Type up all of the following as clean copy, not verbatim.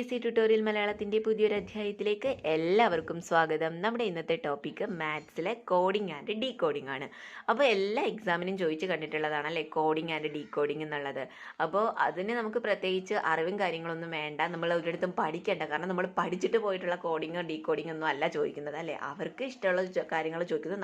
ABC tutorial മലയാളത്തിൻ്റെ പുതിയൊരു അധ്യായത്തിലേക്ക് എല്ലാവർക്കും സ്വാഗതം. നമ്മുടെ ഇന്നത്തെ ടോപ്പിക്ക് മാത്സിലെ കോഡിംഗ് ആൻഡ് ഡീകോഡിംഗ് ആണ്. അപ്പോൾ എല്ലാ എക്സാമിനും ചോദിച്ച് കണ്ടിട്ടുള്ളതാണ് അല്ലേ കോഡിംഗ് ആൻഡ് ഡീകോഡിംഗ് എന്നുള്ളത്. അപ്പോൾ അതിന് നമുക്ക് പ്രത്യേകിച്ച് അറിവും കാര്യങ്ങളൊന്നും വേണ്ട, നമ്മൾ ഒരിടത്തും പഠിക്കേണ്ട. കാരണം നമ്മൾ പഠിച്ചിട്ട് പോയിട്ടുള്ള കോഡിങ്ങോ ഡീകോഡിംഗ് ഒന്നും അല്ല ചോദിക്കുന്നത് അല്ലേ. അവർക്ക് ഇഷ്ടമുള്ള കാര്യങ്ങൾ ചോദിക്കുന്നത്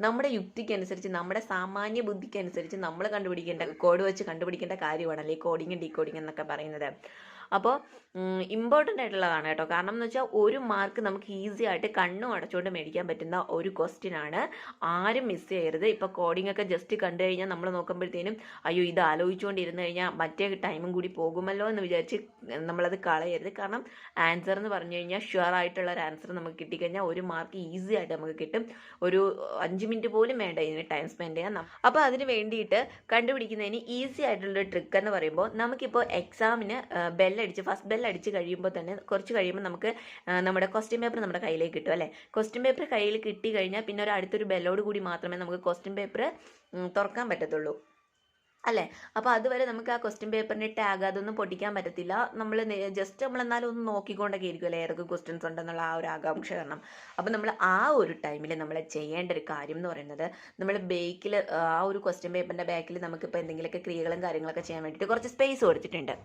നമ്മുടെ യുക്തിക്കനുസരിച്ച്, നമ്മുടെ സാമാന്യ ബുദ്ധിക്കനുസരിച്ച് നമ്മൾ കണ്ടുപിടിക്കേണ്ട, കോഡ് വെച്ച് കണ്ടുപിടിക്കേണ്ട കാര്യമാണല്ലേ കോഡിങ് ഡീകോഡിംഗ് എന്നൊക്കെ പറയുന്നത്. അപ്പോൾ ഇമ്പോർട്ടൻ്റ് ആയിട്ടുള്ളതാണ് കേട്ടോ. കാരണം എന്ന് വെച്ചാൽ ഒരു മാർക്ക് നമുക്ക് ഈസി ആയിട്ട് കണ്ണും അടച്ചുകൊണ്ട് മേടിക്കാൻ പറ്റുന്ന ഒരു ക്വസ്റ്റ്യൻ ആണ്. ആരും മിസ് ചെയ്യരുത്. ഇപ്പോൾ കോഡിംഗ് ഒക്കെ ജസ്റ്റ് കണ്ടു കഴിഞ്ഞാൽ നമ്മൾ നോക്കുമ്പോഴത്തേനും അയ്യോ ഇത് ആലോചിച്ചുകൊണ്ടിരുന്ന് കഴിഞ്ഞാൽ മറ്റേ ടൈമും കൂടി പോകുമല്ലോ എന്ന് വിചാരിച്ച് നമ്മളത് കളയരുത്. കാരണം ആൻസർ എന്ന് പറഞ്ഞു കഴിഞ്ഞാൽ ഷുവർ ആയിട്ടുള്ള ഒരു ആൻസർ നമുക്ക് കിട്ടിക്കഴിഞ്ഞാൽ ഒരു മാർക്ക് ഈസി ആയിട്ട് നമുക്ക് കിട്ടും. ഒരു 5 മിനിറ്റ് പോലും വേണ്ട ഇതിന് ടൈം സ്പെൻഡ് ചെയ്യാൻ. അപ്പോൾ അതിന് വേണ്ടിയിട്ട് കണ്ടുപിടിക്കുന്നതിന് ഈസി ആയിട്ടുള്ളൊരു ട്രിക്ക് എന്ന് പറയുമ്പോൾ, നമുക്കിപ്പോൾ എക്സാമിന് ഫസ്റ്റ് ബെല്ലടിച്ച് കഴിയുമ്പോൾ തന്നെ കുറച്ച് കഴിയുമ്പോൾ നമുക്ക് നമ്മുടെ ക്വസ്റ്റ്യൻ പേപ്പർ നമ്മുടെ കയ്യിലേക്ക് കിട്ടും അല്ലേ. ക്വസ്റ്റ്യൻ പേപ്പർ കയ്യിൽ കിട്ടി കഴിഞ്ഞാൽ പിന്നെ അടുത്തൊരു ബെല്ലോട് കൂടി മാത്രമേ നമുക്ക് ക്വസ്റ്റ്യൻ പേപ്പർ തുറക്കാൻ പറ്റത്തുള്ളൂ അല്ലേ. അപ്പോൾ അതുവരെ നമുക്ക് ആ ക്വസ്റ്റ്യൻ പേപ്പറിന് ടാഗ് അതൊന്നും പൊട്ടിക്കാൻ പറ്റത്തില്ല. ജസ്റ്റ് എന്നാലും ഒന്ന് നോക്കിക്കൊണ്ടൊക്കെ ഇരിക്കും അല്ലേ, ഏതൊക്കെ ക്വസ്റ്റ്യൻസ് ഉണ്ടെന്നുള്ള ആ ഒരു ആകാംക്ഷ കാരണം. അപ്പോൾ നമ്മൾ ആ ഒരു ടൈമിൽ നമ്മൾ ചെയ്യേണ്ട ഒരു കാര്യം എന്ന് പറയുന്നത്, നമ്മൾ ബേക്കിൽ ആ ഒരു ക്വസ്റ്റ്യൻ പേപ്പറിൻ്റെ ബാക്കിൽ നമുക്കിപ്പോൾ എന്തെങ്കിലുമൊക്കെ ക്രിയകളും കാര്യങ്ങളൊക്കെ ചെയ്യാൻ വേണ്ടിയിട്ട് കുറച്ച് സ്പേസ് കൊടുത്തിട്ടുണ്ട്.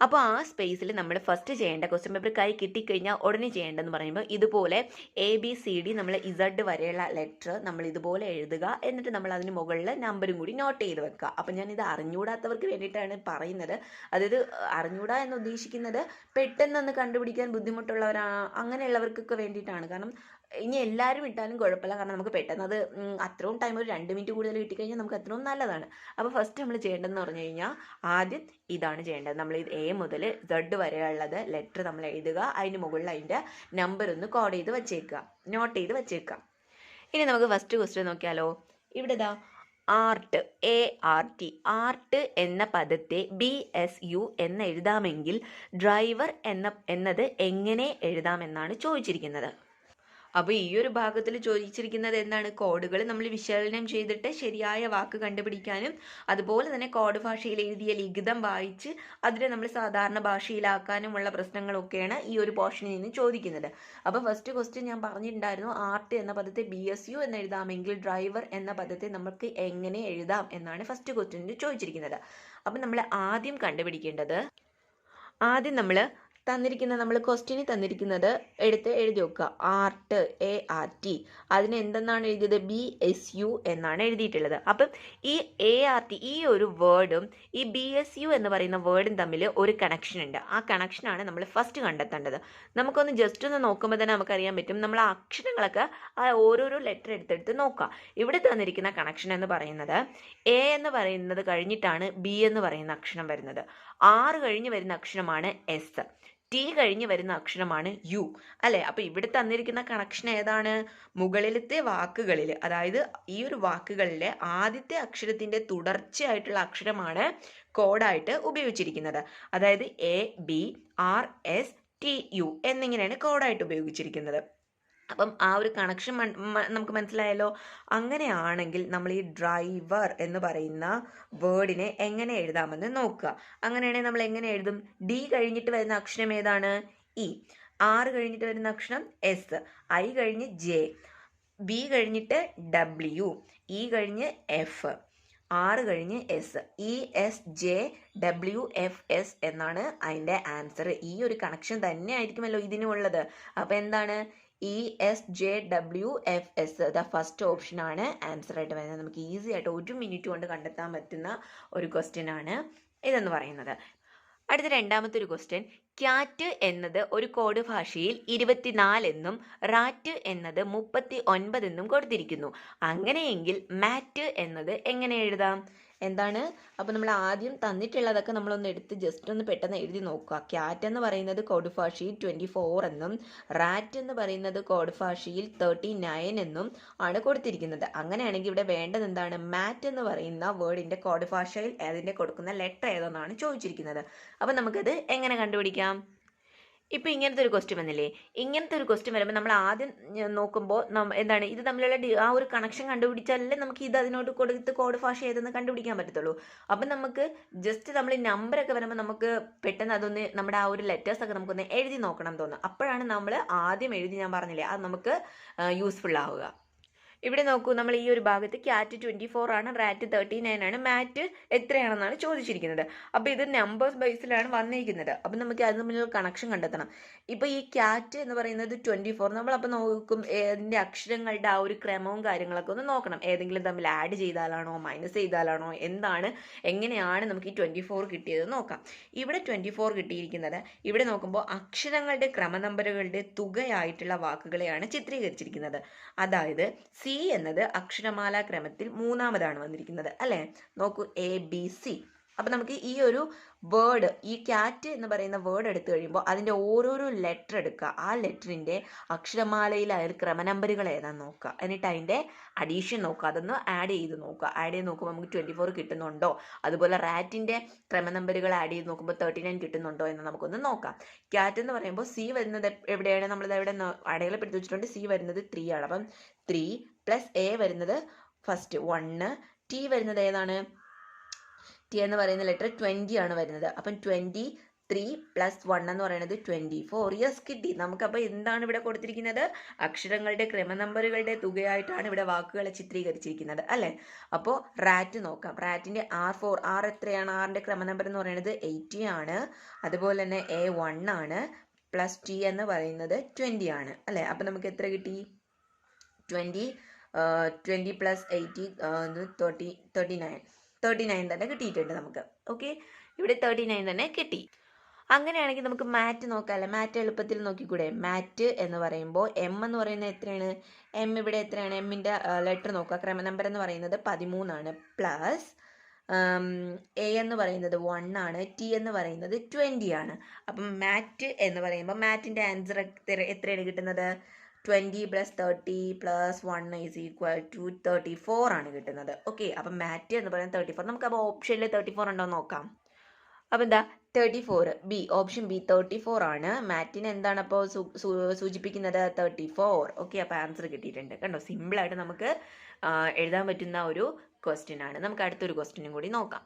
അപ്പോൾ ആ സ്പേസിൽ നമ്മൾ ഫസ്റ്റ് ചെയ്യേണ്ട, ക്വസ്റ്റ്യൻ പേപ്പർ കൈ കിട്ടിക്കഴിഞ്ഞാൽ ഉടനെ ചെയ്യേണ്ടതെന്ന് പറയുമ്പോൾ, ഇതുപോലെ ABCD നമ്മൾ Z വരെയുള്ള ലെറ്റർ നമ്മൾ ഇതുപോലെ എഴുതുക. എന്നിട്ട് നമ്മൾ അതിന് മുകളിൽ നമ്പറും കൂടി നോട്ട് ചെയ്ത് വെക്കുക. അപ്പം ഞാനിത് അറിഞ്ഞുകൂടാത്തവർക്ക് വേണ്ടിയിട്ടാണ് പറയുന്നത്. അതായത് അറിഞ്ഞൂടാ എന്ന് ഉദ്ദേശിക്കുന്നത് പെട്ടെന്നൊന്ന് കണ്ടുപിടിക്കാൻ ബുദ്ധിമുട്ടുള്ളവരാ അങ്ങനെയുള്ളവർക്കൊക്കെ വേണ്ടിയിട്ടാണ്. കാരണം ഇനി എല്ലാവരും ഇട്ടാലും കുഴപ്പമില്ല, കാരണം നമുക്ക് പെട്ടെന്ന് അത് അത്രയും ടൈം ഒരു 2 മിനിറ്റ് കൂടുതൽ കിട്ടിക്കഴിഞ്ഞാൽ നമുക്ക് അത്രയും നല്ലതാണ്. അപ്പോൾ ഫസ്റ്റ് നമ്മൾ ചെയ്യേണ്ടതെന്ന് പറഞ്ഞു കഴിഞ്ഞാൽ ആദ്യം ഇതാണ് ചെയ്യേണ്ടത്. നമ്മൾ ഇത് A മുതൽ Z വരെയുള്ളത് ലെറ്റർ നമ്മൾ എഴുതുക. അതിന് മുകളിൽ അതിൻ്റെ നമ്പർ ഒന്ന് കോഡ് ചെയ്ത് വെച്ചേക്കുക, നോട്ട് ചെയ്ത് വെച്ചേക്കുക. ഇനി നമുക്ക് ഫസ്റ്റ് ക്വസ്റ്റ്യൻ നോക്കിയാലോ. ഇവിടെ ഇതാ ആർട്ട്, ആർട്ട് എന്ന പദത്തെ BSU എന്ന് എഴുതാമെങ്കിൽ ഡ്രൈവർ എന്നത് എങ്ങനെ എഴുതാമെന്നാണ് ചോദിച്ചിരിക്കുന്നത്. അപ്പോൾ ഈ ഒരു ഭാഗത്തിൽ ചോദിച്ചിരിക്കുന്നത് എന്താണ്, കോഡുകൾ നമ്മൾ വിശകലനം ചെയ്തിട്ട് ശരിയായ വാക്ക് കണ്ടുപിടിക്കാനും അതുപോലെ തന്നെ കോഡ് ഭാഷയിൽ എഴുതിയ ലിഖിതം വായിച്ച് അതിനെ നമ്മൾ സാധാരണ ഭാഷയിലാക്കാനുമുള്ള പ്രശ്നങ്ങളൊക്കെയാണ് ഈ ഒരു പോർഷനിൽ നിന്ന് ചോദിക്കുന്നത്. അപ്പോൾ ഫസ്റ്റ് ക്വസ്റ്റ്യൻ ഞാൻ പറഞ്ഞിട്ടുണ്ടായിരുന്നു, ആർട്ട് എന്ന പദത്തെ BSU എന്ന് എഴുതാമെങ്കിൽ ഡ്രൈവർ എന്ന പദത്തെ നമുക്ക് എങ്ങനെ എഴുതാം എന്നാണ് ഫസ്റ്റ് ക്വസ്റ്റ്യനിൽ ചോദിച്ചിരിക്കുന്നത്. അപ്പം നമ്മൾ ആദ്യം കണ്ടുപിടിക്കേണ്ടത്, നമ്മൾ ക്വസ്റ്റ്യന് തന്നിരിക്കുന്നത് എടുത്ത് എഴുതി വെക്കുക. ആർട്ട്, ART, അതിന് എന്തെന്നാണ് എഴുതിയത്, BSU എന്നാണ് എഴുതിയിട്ടുള്ളത്. അപ്പം ഈ ART ഈ ഒരു വേർഡും ഈ BSU എന്ന് പറയുന്ന വേർഡും തമ്മിൽ ഒരു കണക്ഷൻ ഉണ്ട്. ആ കണക്ഷനാണ് നമ്മൾ ഫസ്റ്റ് കണ്ടെത്തേണ്ടത്. നമുക്കൊന്ന് ജസ്റ്റ് ഒന്ന് നോക്കുമ്പോൾ തന്നെ നമുക്കറിയാൻ പറ്റും. നമ്മൾ ആ അക്ഷരങ്ങളൊക്കെ ഓരോരോ ലെറ്റർ എടുത്തെടുത്ത് നോക്കുക. ഇവിടെ തന്നിരിക്കുന്ന കണക്ഷൻ എന്ന് പറയുന്നത് A എന്ന് പറയുന്നത് കഴിഞ്ഞിട്ടാണ് B എന്ന് പറയുന്ന അക്ഷരം വരുന്നത്. R കഴിഞ്ഞ് വരുന്ന അക്ഷരമാണ് S, T കഴിഞ്ഞ് വരുന്ന അക്ഷരമാണ് U അല്ലേ. അപ്പോൾ ഇവിടെ തന്നിരിക്കുന്ന കണക്ഷൻ ഏതാണ്, മുകളിലത്തെ വാക്കുകളിൽ, അതായത് ഈ ഒരു വാക്കുകളിലെ ആദ്യത്തെ അക്ഷരത്തിൻ്റെ തുടർച്ചയായിട്ടുള്ള അക്ഷരമാണ് കോഡായിട്ട് ഉപയോഗിച്ചിരിക്കുന്നത്. അതായത് ABRSTU എന്നിങ്ങനെയാണ് കോഡായിട്ട് ഉപയോഗിച്ചിരിക്കുന്നത്. അപ്പം ആ ഒരു കണക്ഷൻ നമുക്ക് മനസ്സിലായല്ലോ. അങ്ങനെയാണെങ്കിൽ നമ്മൾ ഈ ഡ്രൈവർ എന്ന് പറയുന്ന വേർഡിനെ എങ്ങനെ എഴുതാമെന്ന് നോക്കുക. അങ്ങനെയാണെങ്കിൽ നമ്മൾ എങ്ങനെ എഴുതും, D കഴിഞ്ഞിട്ട് വരുന്ന അക്ഷരം ഏതാണ്, E, R കഴിഞ്ഞിട്ട് വരുന്ന അക്ഷരം S, I കഴിഞ്ഞ് J, B കഴിഞ്ഞിട്ട് W, E കഴിഞ്ഞ് F, R കഴിഞ്ഞ് S, ESJWFS എന്നാണ് അതിൻ്റെ ആൻസർ. ഈ ഒരു കണക്ഷൻ തന്നെ ആയിരിക്കുമല്ലോ ഇതിനുമുള്ളത്. അപ്പോൾ എന്താണ്, ESJWFS ദ ഫസ്റ്റ് ഓപ്ഷനാണ് ആൻസർ ആയിട്ട് വരുന്നത്. നമുക്ക് ഈസി ആയിട്ട് 1 മിനിറ്റ് കൊണ്ട് കണ്ടെത്താൻ പറ്റുന്ന ഒരു ക്വസ്റ്റ്യൻ ആണ് ഇതെന്ന് പറയുന്നത്. അടുത്ത രണ്ടാമത്തെ ഒരു ക്വസ്റ്റ്യൻ, ക്യാറ്റ് എന്നത് ഒരു കോഡ് ഭാഷയിൽ 24 എന്നും റാറ്റ് എന്നത് 39 എന്നും കൊടുത്തിരിക്കുന്നു. അങ്ങനെയെങ്കിൽ മാറ്റ് എന്നത് എങ്ങനെ എഴുതാം എന്താണ്. അപ്പോൾ നമ്മൾ ആദ്യം തന്നിട്ടുള്ളതൊക്കെ നമ്മളൊന്ന് എടുത്ത് ജസ്റ്റ് ഒന്ന് പെട്ടെന്ന് എഴുതി നോക്കുക. ക്യാറ്റ് എന്ന് പറയുന്നത് കോഡ് ഭാഷയിൽ 24 എന്നും റാറ്റ് എന്ന് പറയുന്നത് കോഡ് ഭാഷയിൽ 39 എന്നും ആണ് കൊടുത്തിരിക്കുന്നത്. അങ്ങനെയാണെങ്കിൽ ഇവിടെ വേണ്ടത് എന്താണ്, മാറ്റ് എന്ന് പറയുന്ന വേർഡിൻ്റെ കോഡ് ഭാഷയിൽ അതിൻ്റെ കൊടുക്കുന്ന ലെറ്റർ ഏതെന്നാണ് ചോദിച്ചിരിക്കുന്നത്. അപ്പോൾ നമുക്കത് എങ്ങനെ കണ്ടുപിടിക്കാം. ഇപ്പൊ ഇങ്ങനത്തെ ഒരു ക്വസ്റ്റ്യൻ വന്നില്ലേ, ഇങ്ങനത്തെ ഒരു ക്വസ്റ്റ്യൻ വരുമ്പോൾ നമ്മൾ ആദ്യം നോക്കുമ്പോൾ എന്താണ് ഇത് തമ്മിലുള്ള ആ ഒരു കണക്ഷൻ കണ്ടുപിടിച്ചാലല്ലേ നമുക്ക് ഇത് അതിനോട് കൊടുത്ത് കോഡ് ഭാഷ ഏതെന്ന് കണ്ടുപിടിക്കാൻ പറ്റത്തുള്ളൂ. അപ്പം നമുക്ക് ജസ്റ്റ് നമ്മൾ നമ്പറൊക്കെ വരുമ്പോൾ നമുക്ക് പെട്ടെന്ന് അതൊന്ന് നമ്മുടെ ആ ഒരു ലെറ്റേഴ്സ് ഒക്കെ നമുക്കൊന്ന് എഴുതി നോക്കണം തോന്നുന്നു. അപ്പോഴാണ് നമ്മൾ ആദ്യം എഴുതി, ഞാൻ പറഞ്ഞില്ലേ, അത് നമുക്ക് യൂസ്ഫുൾ ആവുക. ഇവിടെ നോക്കൂ, നമ്മൾ ഈ ഒരു ഭാഗത്ത് ക്യാറ്റ് 24 ആണ്, റാറ്റ് 39 ആണ്, മാറ്റ് എത്രയാണെന്നാണ് ചോദിച്ചിരിക്കുന്നത്. അപ്പോൾ ഇത് നമ്പേഴ്സ് ബേസിലാണ് വന്നിരിക്കുന്നത്. അപ്പം നമുക്ക് അത് തമ്മിലുള്ള കണക്ഷൻ കണ്ടെത്തണം. ഇപ്പോൾ ഈ ക്യാറ്റ് എന്ന് പറയുന്നത് 24, നമ്മളപ്പോൾ നോക്കും അതിൻ്റെ അക്ഷരങ്ങളുടെ ആ ഒരു ക്രമവും കാര്യങ്ങളൊക്കെ ഒന്ന് നോക്കണം. ഏതെങ്കിലും തമ്മിൽ ആഡ് ചെയ്താലാണോ മൈനസ് ചെയ്താലാണോ എങ്ങനെയാണ് നമുക്ക് ഈ 24 കിട്ടിയത് നോക്കാം. ഇവിടെ 24 കിട്ടിയിരിക്കുന്നത്, ഇവിടെ നോക്കുമ്പോൾ അക്ഷരങ്ങളുടെ ക്രമനമ്പറുകളുടെ തുകയായിട്ടുള്ള വാക്കുകളെയാണ് ചിത്രീകരിച്ചിരിക്കുന്നത്. അതായത് സി എന്നത് അക്ഷരമാല ക്രമത്തിൽ മൂന്നാമതാണ് വന്നിരിക്കുന്നത് അല്ലേ. നോക്കൂ, ABC. അപ്പൊ നമുക്ക് ഈ ഒരു വേർഡ്, ഈ ക്യാറ്റ് എന്ന് പറയുന്ന വേർഡ് എടുത്തു കഴിയുമ്പോൾ അതിന്റെ ഓരോരോ ലെറ്റർ എടുക്കുക, ആ ലെറ്ററിന്റെ അക്ഷരമാലയിലായാലും ക്രമനമ്പറുകൾ ഏതാന്ന് നോക്കുക, എന്നിട്ട് അതിന്റെ അഡീഷൻ നോക്കുക, അതൊന്ന് ആഡ് ചെയ്ത് നോക്കുക. ആഡ് ചെയ്ത് നോക്കുമ്പോൾ നമുക്ക് 24 കിട്ടുന്നുണ്ടോ, അതുപോലെ റാറ്റിന്റെ ക്രമനമ്പറുകൾ ആഡ് ചെയ്ത് നോക്കുമ്പോൾ 39 കിട്ടുന്നുണ്ടോ എന്ന് നമുക്കൊന്ന് നോക്കാം. ക്യാറ്റ് എന്ന് പറയുമ്പോൾ സി വരുന്നത് എവിടെയാണ്, നമ്മളിത് എവിടെ അടയാളപ്പെടുത്തി വെച്ചിട്ടുണ്ട്, സി വരുന്നത് 3 ആണ്. അപ്പം 3 പ്ലസ് എ വരുന്നത് ഫസ്റ്റ് 1, ടി വരുന്നത് ഏതാണ്, ടി എന്ന് പറയുന്ന ലെറ്റർ 20 ആണ് വരുന്നത്. അപ്പം 23 പ്ലസ് 1 എന്ന് പറയുന്നത് 24. യെസ്, കിട്ടി നമുക്ക്. അപ്പോൾ എന്താണ് ഇവിടെ കൊടുത്തിരിക്കുന്നത്, അക്ഷരങ്ങളുടെ ക്രമനമ്പറുകളുടെ തുകയായിട്ടാണ് ഇവിടെ വാക്കുകളെ ചിത്രീകരിച്ചിരിക്കുന്നത് അല്ലേ. അപ്പോൾ റാറ്റ് നോക്കാം. റാറ്റിന്റെ R എത്രയാണ്, ആറിന്റെ ക്രമനമ്പർ എന്ന് പറയുന്നത് 80 ആണ്. അതുപോലെ തന്നെ A 1 ആണ്, പ്ലസ് ടി എന്ന് പറയുന്നത് 20 ആണ് അല്ലേ. അപ്പം നമുക്ക് എത്ര കിട്ടി, 20 പ്ലസ് 80 39 തന്നെ കിട്ടിയിട്ടുണ്ട് നമുക്ക്. ഓക്കെ, ഇവിടെ 39 തന്നെ കിട്ടി. അങ്ങനെയാണെങ്കിൽ നമുക്ക് മാറ്റ് നോക്കാം അല്ലേ. മാറ്റ് എളുപ്പത്തിൽ നോക്കിക്കൂടെ. മാറ്റ് എന്ന് പറയുമ്പോൾ എം എന്ന് പറയുന്നത് എത്രയാണ്, എം ഇവിടെ എത്രയാണ്, എമ്മിൻ്റെ ലെറ്റർ നോക്കുക. ക്രമനമ്പർ എന്ന് പറയുന്നത് 13 ആണ്. പ്ലസ് എ എന്ന് പറയുന്നത് 1 ആണ്, ടി എന്ന് പറയുന്നത് 20 ആണ്. അപ്പം മാറ്റ് എന്ന് പറയുമ്പോൾ മാറ്റിൻ്റെ ആൻസർ എത്രയാണ് കിട്ടുന്നത്, 20 plus 30 plus 1 is equal to 34 ആണ് കിട്ടുന്നത്. ഓക്കെ, അപ്പം മാറ്റ് എന്ന് പറയുന്നത് 34. നമുക്ക് അപ്പോൾ ഓപ്ഷനിൽ 34 ഉണ്ടോ എന്ന് നോക്കാം. അപ്പം എന്താ 34, ബി, ഓപ്ഷൻ ബി 34 ആണ്. മാറ്റിന് എന്താണ് അപ്പോൾ സൂചിപ്പിക്കുന്നത്, 34. ഓക്കെ, അപ്പോൾ ആൻസർ കിട്ടിയിട്ടുണ്ട്. കണ്ടോ, സിമ്പിളായിട്ട് നമുക്ക് എഴുതാൻ പറ്റുന്ന ഒരു ക്വസ്റ്റ്യൻ ആണ്. നമുക്ക് അടുത്തൊരു ക്വസ്റ്റ്യനും കൂടി നോക്കാം.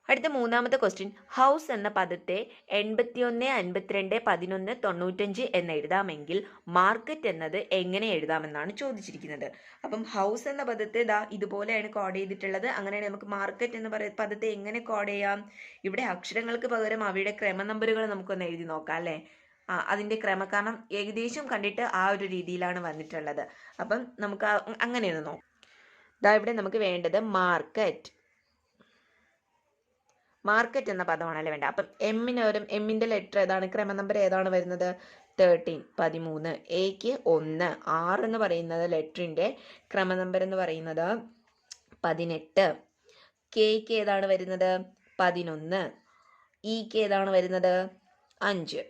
അടുത്ത മൂന്നാമത്തെ ക്വസ്റ്റ്യൻ, ഹൗസ് എന്ന പദത്തെ 81, 52, 11, 95 എന്ന് എഴുതാമെങ്കിൽ മാർക്കറ്റ് എന്നത് എങ്ങനെ എഴുതാമെന്നാണ് ചോദിച്ചിരിക്കുന്നത്. അപ്പം ഹൗസ് എന്ന പദത്തെ ഇതുപോലെയാണ് കോഡ് ചെയ്തിട്ടുള്ളത്. അങ്ങനെയാണ് നമുക്ക് മാർക്കറ്റ് എന്ന പദത്തെ എങ്ങനെ കോഡ് ചെയ്യാം. ഇവിടെ അക്ഷരങ്ങൾക്ക് പകരം അവയുടെ ക്രമനമ്പറുകൾ നമുക്കൊന്ന് എഴുതി നോക്കാം അല്ലേ. അതിൻ്റെ കാരണം ഏകദേശം കണ്ടിട്ട് ആ ഒരു രീതിയിലാണ് വന്നിട്ടുള്ളത്. അപ്പം നമുക്ക് അങ്ങനെയൊന്ന് നോക്കാം. ഇവിടെ നമുക്ക് വേണ്ടത് മാർക്കറ്റ് എന്ന പദമാണല്ലേ വേണ്ട. അപ്പം എമ്മിൻ്റെ ലെറ്റർ ഏതാണ്, ക്രമനമ്പർ ഏതാണ് വരുന്നത്, 13, 13. എക്ക് 1, 6 എന്ന് പറയുന്നത് ലെറ്ററിൻ്റെ ക്രമനമ്പർ എന്ന് പറയുന്നത് 18. കെക്ക് ഏതാണ് വരുന്നത്, 11. ഇക്ക് ഏതാണ് വരുന്നത്, 5.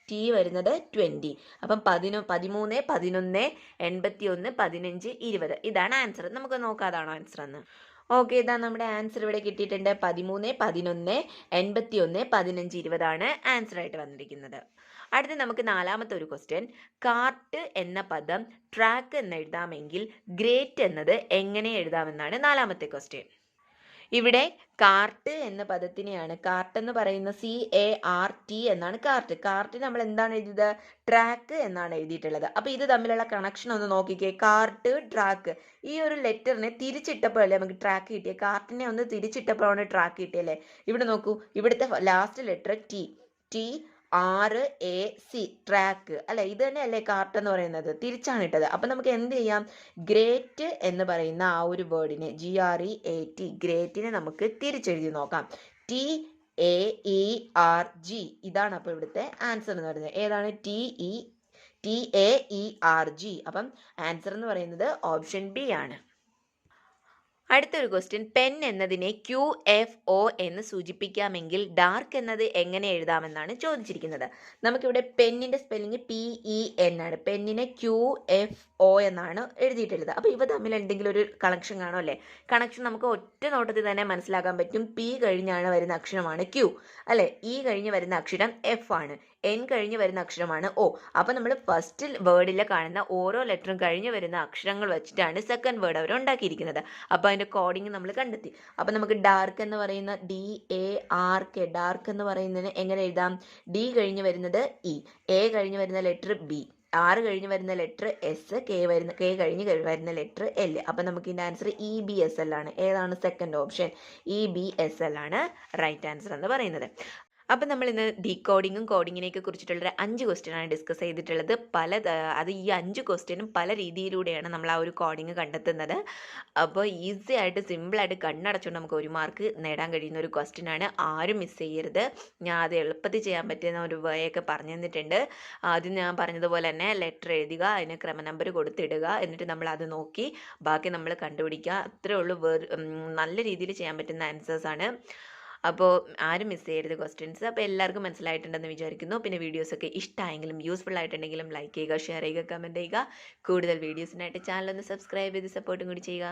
ടി വരുന്നത് 20. അപ്പം 13, 11, 81, 15, 20. ഇതാണ് ആൻസർ. നമുക്ക് നോക്കാം അതാണോ ആൻസർ എന്ന്. ഓക്കെ, ഇതാ നമ്മുടെ ആൻസർ ഇവിടെ കിട്ടിയിട്ടുണ്ട്. 13, 11, 81, 15, 20 ആണ് ആൻസർ ആയിട്ട് വന്നിരിക്കുന്നത്. അടുത്ത നമുക്ക് നാലാമത്തെ ഒരു ക്വസ്റ്റ്യൻ, കാർട്ട് എന്ന പദം ട്രാക്ക് എന്ന് എഴുതാമെങ്കിൽ ഗ്രേറ്റ് എന്നത് എങ്ങനെ എഴുതാമെന്നാണ് നാലാമത്തെ ക്വസ്റ്റ്യൻ. ഇവിടെ കാർട്ട് എന്ന പദത്തിനെയാണ്, കാർട്ട് എന്ന് പറയുന്ന CART എന്നാണ് കാർട്ട് നമ്മൾ എന്താണ് എഴുതിയത്, ട്രാക്ക് എന്നാണ് എഴുതിയിട്ടുള്ളത്. അപ്പോൾ ഇത് തമ്മിലുള്ള കണക്ഷൻ ഒന്ന് നോക്കിക്കേ. കാർട്ട്, ട്രാക്ക്, ഈ ഒരു ലെറ്ററിനെ തിരിച്ചിട്ടപ്പോഴല്ലേ നമുക്ക് ട്രാക്ക് കിട്ടിയ, കാർട്ടിനെ ഒന്ന് തിരിച്ചിട്ടപ്പോഴാണ് ട്രാക്ക് കിട്ടിയല്ലേ. ഇവിടെ നോക്കൂ, ഇവിടുത്തെ ലാസ്റ്റ് ലെറ്റർ TRAC, ട്രാക്ക് അല്ലെ. ഇത് തന്നെ അല്ലേ കാർട്ട് എന്ന് പറയുന്നത്, തിരിച്ചാണ് ഇട്ടത്. അപ്പം നമുക്ക് എന്ത് ചെയ്യാം, ഗ്രേറ്റ് എന്ന് പറയുന്ന ആ ഒരു വേർഡിനെ, GREAT, ഗ്രേറ്റിനെ നമുക്ക് തിരിച്ചെഴുതി നോക്കാം. TAERG, ഇതാണ് അപ്പോൾ ഇവിടുത്തെ ആൻസർ എന്ന് പറയുന്നത്. ഏതാണ്, TAERG. അപ്പം ആൻസർ എന്ന് പറയുന്നത് ഓപ്ഷൻ ബി ആണ്. അടുത്തൊരു ക്വസ്റ്റ്യൻ, പെൻ എന്നതിനെ QFO എന്ന് സൂചിപ്പിക്കാമെങ്കിൽ ഡാർക്ക് എന്നത് എങ്ങനെ എഴുതാമെന്നാണ് ചോദിച്ചിരിക്കുന്നത്. നമുക്കിവിടെ പെന്നിൻ്റെ സ്പെല്ലിംഗ് PEN ആണ്, പെന്നിനെ QFO എന്നാണ് എഴുതിയിട്ടുള്ളത്. അപ്പോൾ ഇവ തമ്മിൽ എന്തെങ്കിലും ഒരു കണക്ഷൻ കാണും അല്ലേ. കണക്ഷൻ നമുക്ക് ഒറ്റ നോട്ടത്തിൽ തന്നെ മനസ്സിലാക്കാൻ പറ്റും. P കഴിഞ്ഞാണ് വരുന്ന അക്ഷരമാണ് Q അല്ലേ, E കഴിഞ്ഞ് വരുന്ന അക്ഷരം F ആണ്. എൻ കഴിഞ്ഞ് വരുന്ന അക്ഷരമാണ് ഒ. അപ്പോൾ നമ്മൾ ഫസ്റ്റ് വേർഡിൽ കാണുന്ന ഓരോ ലെറ്ററും കഴിഞ്ഞ് വരുന്ന അക്ഷരങ്ങൾ വെച്ചിട്ടാണ് സെക്കൻഡ് വേർഡ് അവർ ഉണ്ടാക്കിയിരിക്കുന്നത്. അപ്പോൾ അതിൻ്റെ കോഡിങ് നമ്മൾ കണ്ടെത്തി. അപ്പോൾ നമുക്ക് ഡാർക്ക് എന്ന് പറയുന്ന DARK, ഡാർക്ക് എന്ന് പറയുന്നതിന് എങ്ങനെ എഴുതാം? ഡി കഴിഞ്ഞ് വരുന്നത് ഇ, എ കഴിഞ്ഞ് വരുന്ന ലെറ്റർ ബി, R കഴിഞ്ഞ് വരുന്ന ലെറ്റർ എസ്, കെ കഴിഞ്ഞ് വരുന്ന ലെറ്റർ എൽ. അപ്പം നമുക്ക് ഇതിൻ്റെ ആൻസർ EBSL ആണ്. ഏതാണ് സെക്കൻഡ് ഓപ്ഷൻ? EBSL ആണ് റൈറ്റ് ആൻസർ എന്ന് പറയുന്നത്. അപ്പം നമ്മൾ ഇന്ന് ഡീകോഡിങ്ങും കോഡിങ്ങിനെയൊക്കെ കുറിച്ചിട്ടുള്ളൊരു 5 ക്വസ്റ്റ്യനാണ് ഡിസ്കസ് ചെയ്തിട്ടുള്ളത്. അത് ഈ 5 ക്വസ്റ്റ്യനും പല രീതിയിലൂടെയാണ് നമ്മൾ ആ ഒരു കോഡിങ് കണ്ടെത്തുന്നത്. അപ്പോൾ ഈസി ആയിട്ട് സിമ്പിളായിട്ട് കണ്ണടച്ചുകൊണ്ട് നമുക്ക് 1 മാർക്ക് നേടാൻ കഴിയുന്ന ഒരു ക്വസ്റ്റ്യനാണ്. ആരും മിസ് ചെയ്യരുത്. ഞാൻ അത് എളുപ്പത്തിൽ ചെയ്യാൻ പറ്റുന്ന ഒരു വേ ഒക്കെ പറഞ്ഞു തന്നിട്ടുണ്ട്. ആദ്യം ഞാൻ പറഞ്ഞതുപോലെ തന്നെ ലെറ്റർ എഴുതുക, അതിന് ക്രമ നമ്പർ കൊടുത്തിടുക, എന്നിട്ട് നമ്മൾ അത് നോക്കി ബാക്കി നമ്മൾ കണ്ടുപിടിക്കുക. അത്രേ ഉള്ളൂ. നല്ല രീതിയിൽ ചെയ്യാൻ പറ്റുന്ന ആൻസേഴ്സാണ്. അപ്പോൾ ആരും മിസ് ചെയ്യരുത് ക്വസ്റ്റ്യൻസ്. അപ്പോൾ എല്ലാവർക്കും മനസ്സിലായിട്ടുണ്ടെന്ന് വിചാരിക്കുന്നു. പിന്നെ വീഡിയോസൊക്കെ ഇഷ്ടമായെങ്കിലും യൂസ്ഫുൾ ആയിട്ടുണ്ടെങ്കിലും ലൈക്ക് ചെയ്യുക, ഷെയർ ചെയ്യുക, കമൻറ്റ് ചെയ്യുക. കൂടുതൽ വീഡിയോസിനായിട്ട് ചാനൽ ഒന്ന് സബ്സ്ക്രൈബ് ചെയ്ത് സപ്പോർട്ടും കൂടി ചെയ്യുക.